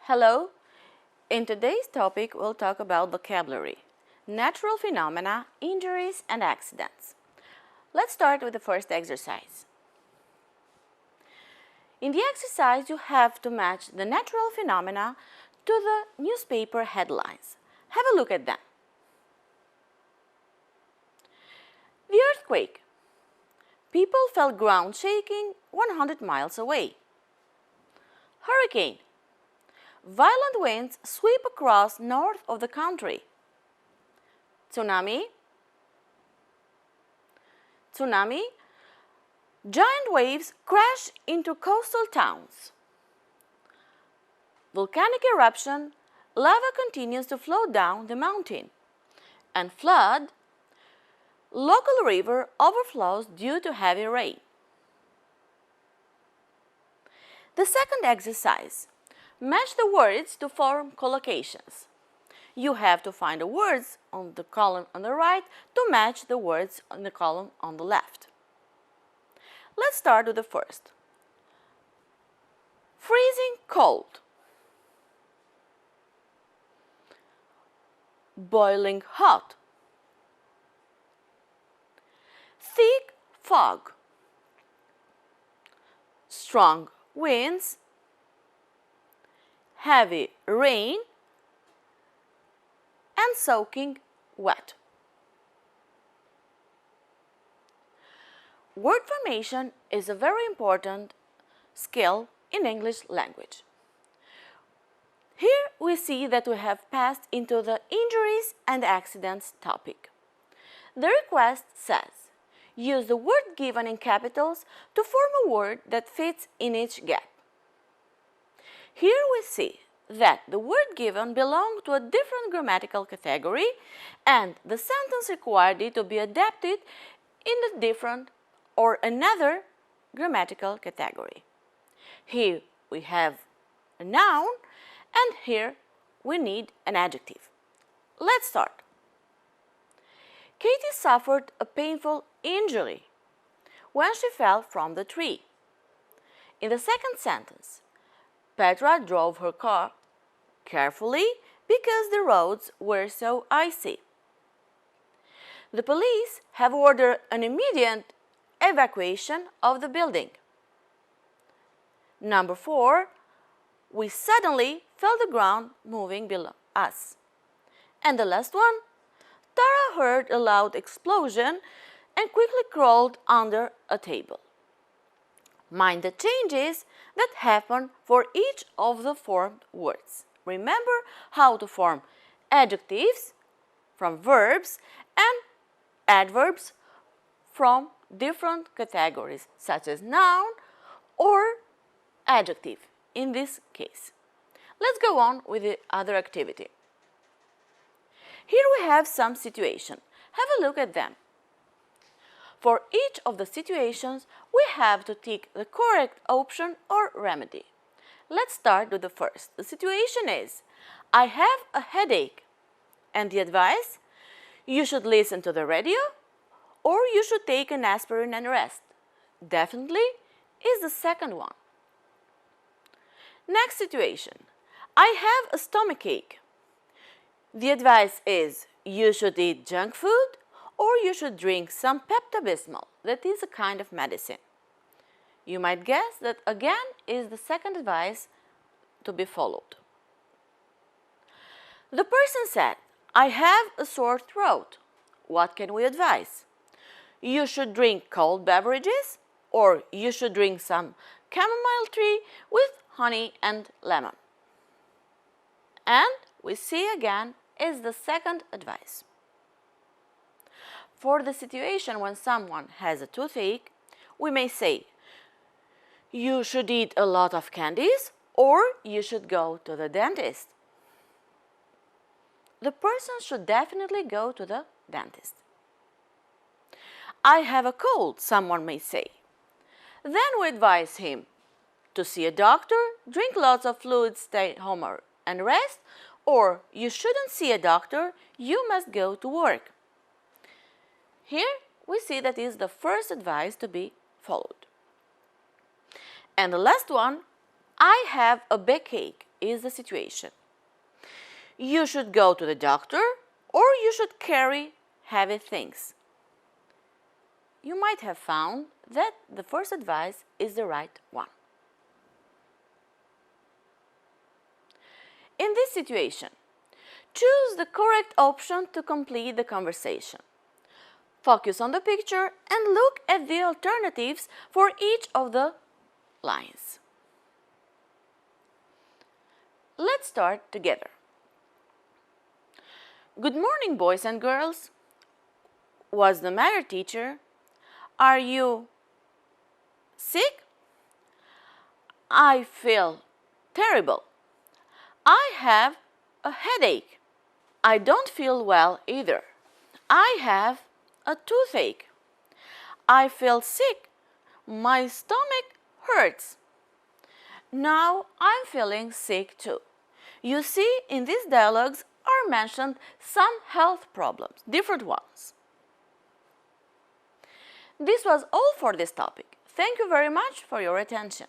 Hello, in today's topic we'll talk about vocabulary, natural phenomena, injuries and accidents. Let's start with the first exercise. In the exercise you have to match the natural phenomena to the newspaper headlines. Have a look at them. The earthquake. People felt ground shaking 100 miles away. Hurricane. Violent winds sweep across north of the country. Tsunami. Tsunami. Giant waves crash into coastal towns. Volcanic eruption. Lava continues to flow down the mountain. And flood. Local river overflows due to heavy rain. The second exercise. Match the words to form collocations. You have to find the words on the column on the right to match the words on the column on the left. Let's start with the first. Freezing cold. Boiling hot. Thick fog. Strong winds. Heavy rain. And soaking wet. Word formation is a very important skill in English language. Here we see that we have passed into the injuries and accidents topic. The request says, use the word given in capitals to form a word that fits in each gap. Here we see that the word given belongs to a different grammatical category and the sentence required it to be adapted in a different or another grammatical category. Here we have a noun and here we need an adjective. Let's start. Katie suffered a painful injury when she fell from the tree. In the second sentence, Petra drove her car carefully because the roads were so icy. The police have ordered an immediate evacuation of the building. Number 4, we suddenly felt the ground moving below us. And the last one, Tara heard a loud explosion and quickly crawled under a table. Mind the changes that happen for each of the formed words. Remember how to form adjectives from verbs and adverbs from different categories, such as noun or adjective in this case. Let's go on with the other activity. Here we have some situations. Have a look at them. For each of the situations, we have to tick the correct option or remedy. Let's start with the first. The situation is, I have a headache. And the advice, you should listen to the radio or you should take an aspirin and rest. Definitely is the second one. Next situation, I have a stomachache. The advice is, you should eat junk food or you should drink some Pepto-Bismol, that is a kind of medicine. You might guess that again is the second advice to be followed. The person said, I have a sore throat. What can we advise? You should drink cold beverages or you should drink some chamomile tea with honey and lemon. And we see again is the second advice. For the situation when someone has a toothache, we may say, you should eat a lot of candies or you should go to the dentist. The person should definitely go to the dentist. I have a cold, someone may say. Then we advise him to see a doctor, drink lots of fluids, stay home and rest, or you shouldn't see a doctor, you must go to work. Here we see that is the first advice to be followed. And the last one, I have a backache. is the situation? You should go to the doctor or you should carry heavy things. You might have found that the first advice is the right one. In this situation, choose the correct option to complete the conversation. Focus on the picture and look at the alternatives for each of the lines. Let's start together. Good morning, boys and girls. What's the matter, teacher? Are you sick? I feel terrible. I have a headache. I don't feel well either. I have a toothache. I feel sick. My stomach hurts. Now I'm feeling sick too. You see, in these dialogues are mentioned some health problems, different ones. This was all for this topic. Thank you very much for your attention.